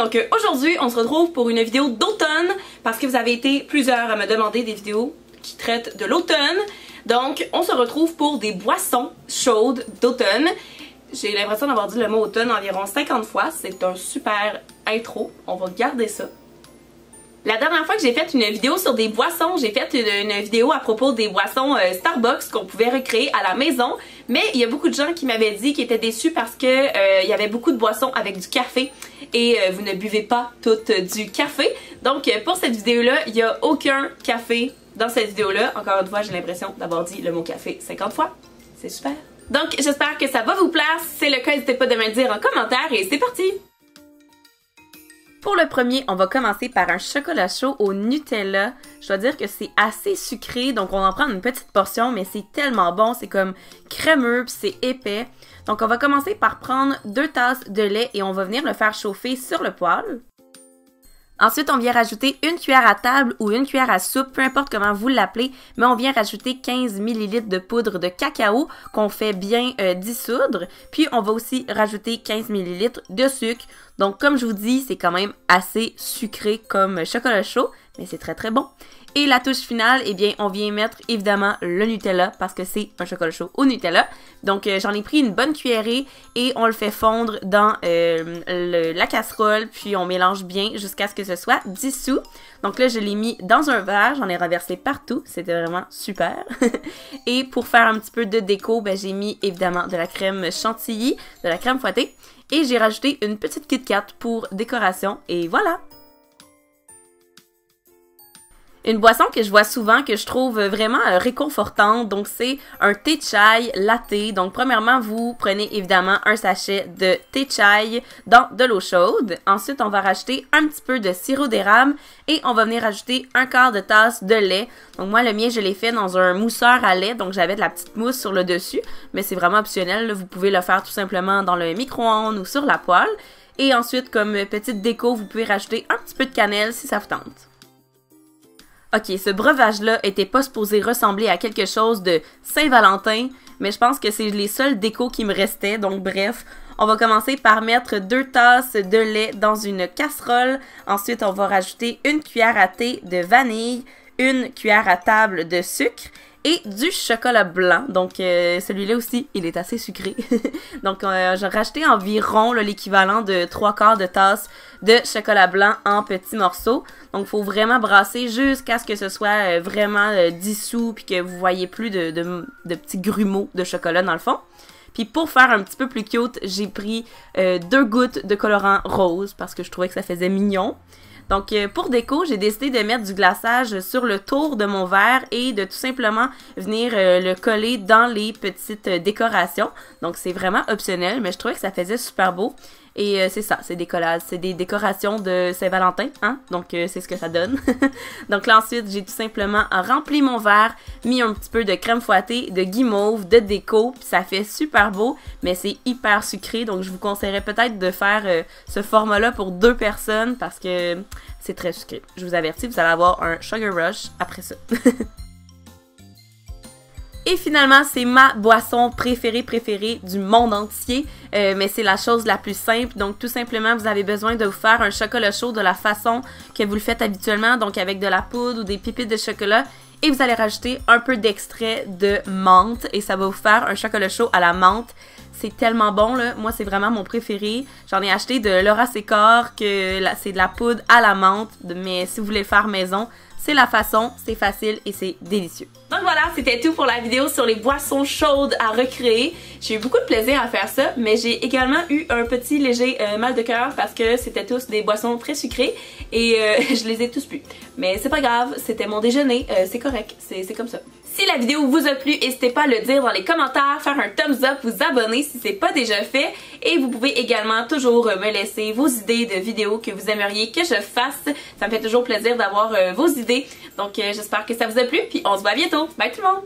Donc aujourd'hui on se retrouve pour une vidéo d'automne parce que vous avez été plusieurs à me demander des vidéos qui traitent de l'automne. Donc on se retrouve pour des boissons chaudes d'automne. J'ai l'impression d'avoir dit le mot automne environ 50 fois, c'est un super intro, on va garder ça. La dernière fois que j'ai fait une vidéo sur des boissons, j'ai fait une vidéo à propos des boissons Starbucks qu'on pouvait recréer à la maison. Mais il y a beaucoup de gens qui m'avaient dit qu'ils étaient déçus parce que il y avait beaucoup de boissons avec du café. Et vous ne buvez pas toutes du café. Donc pour cette vidéo-là, il n'y a aucun café dans cette vidéo-là. Encore une fois, j'ai l'impression d'avoir dit le mot café 50 fois. C'est super. Donc j'espère que ça va vous plaire. Si c'est le cas, n'hésitez pas de me le dire en commentaire et c'est parti! Pour le premier, on va commencer par un chocolat chaud au Nutella. Je dois dire que c'est assez sucré, donc on en prend une petite portion, mais c'est tellement bon, c'est comme crémeux, puis c'est épais. Donc on va commencer par prendre 2 tasses de lait et on va venir le faire chauffer sur le poêle. Ensuite, on vient rajouter une cuillère à table ou une cuillère à soupe, peu importe comment vous l'appelez, mais on vient rajouter 15 ml de poudre de cacao qu'on fait bien dissoudre. Puis, on va aussi rajouter 15 ml de sucre. Donc, comme je vous dis, c'est quand même assez sucré comme chocolat chaud, mais c'est très très bon. Et la touche finale, eh bien, on vient mettre évidemment le Nutella parce que c'est un chocolat chaud au Nutella. Donc, j'en ai pris une bonne cuillerée et on le fait fondre dans la casserole, puis on mélange bien jusqu'à ce que ce soit dissous. Donc là, je l'ai mis dans un verre, j'en ai renversé partout, c'était vraiment super. Et pour faire un petit peu de déco, ben, j'ai mis évidemment de la crème chantilly, de la crème fouettée et j'ai rajouté une petite Kit Kat pour décoration et voilà! Une boisson que je vois souvent, que je trouve vraiment réconfortante, donc c'est un thé chai latte. Donc premièrement, vous prenez évidemment un sachet de thé chai dans de l'eau chaude. Ensuite, on va rajouter un petit peu de sirop d'érable et on va venir rajouter un quart de tasse de lait. Donc moi, le mien, je l'ai fait dans un mousseur à lait, donc j'avais de la petite mousse sur le dessus, mais c'est vraiment optionnel, là. Vous pouvez le faire tout simplement dans le micro-ondes ou sur la poêle. Et ensuite, comme petite déco, vous pouvez rajouter un petit peu de cannelle si ça vous tente. Ok, ce breuvage-là était pas supposé ressembler à quelque chose de Saint-Valentin, mais je pense que c'est les seuls décos qui me restaient, donc bref. On va commencer par mettre 2 tasses de lait dans une casserole. Ensuite, on va rajouter une cuillère à thé de vanille, une cuillère à table de sucre et du chocolat blanc. Donc celui-là aussi, il est assez sucré. Donc j'ai rajouté environ l'équivalent de 3/4 de tasse de chocolat blanc en petits morceaux. Donc il faut vraiment brasser jusqu'à ce que ce soit vraiment dissous puis que vous voyez plus de petits grumeaux de chocolat dans le fond. Puis pour faire un petit peu plus cute, j'ai pris 2 gouttes de colorant rose parce que je trouvais que ça faisait mignon. Donc pour déco, j'ai décidé de mettre du glaçage sur le tour de mon verre et de tout simplement venir le coller dans les petites décorations. Donc c'est vraiment optionnel, mais je trouvais que ça faisait super beau. Et c'est ça, c'est des décorations de Saint-Valentin, hein? Donc c'est ce que ça donne. Donc là ensuite, j'ai tout simplement rempli mon verre, mis un petit peu de crème fouettée, de guimauve, de déco, puis ça fait super beau, mais c'est hyper sucré, donc je vous conseillerais peut-être de faire ce format-là pour 2 personnes parce que c'est très sucré. Je vous avertis, vous allez avoir un sugar rush après ça. Et finalement, c'est ma boisson préférée du monde entier, mais c'est la chose la plus simple. Donc tout simplement, vous avez besoin de vous faire un chocolat chaud de la façon que vous le faites habituellement, donc avec de la poudre ou des pépites de chocolat. Et vous allez rajouter un peu d'extrait de menthe et ça va vous faire un chocolat chaud à la menthe. C'est tellement bon, là. Moi, c'est vraiment mon préféré. J'en ai acheté de Laura Sécor, que c'est de la poudre à la menthe, mais si vous voulez le faire maison, c'est la façon, c'est facile et c'est délicieux. Donc voilà, c'était tout pour la vidéo sur les boissons chaudes à recréer. J'ai eu beaucoup de plaisir à faire ça, mais j'ai également eu un petit léger mal de cœur parce que c'était tous des boissons très sucrées et je les ai tous bu. Mais c'est pas grave, c'était mon déjeuner, c'est correct, c'est comme ça. Si la vidéo vous a plu, n'hésitez pas à le dire dans les commentaires, faire un thumbs up, vous abonner si c'est pas déjà fait. Et vous pouvez également toujours me laisser vos idées de vidéos que vous aimeriez que je fasse. Ça me fait toujours plaisir d'avoir vos idées. Donc j'espère que ça vous a plu, puis on se voit bientôt. Bye tout le monde!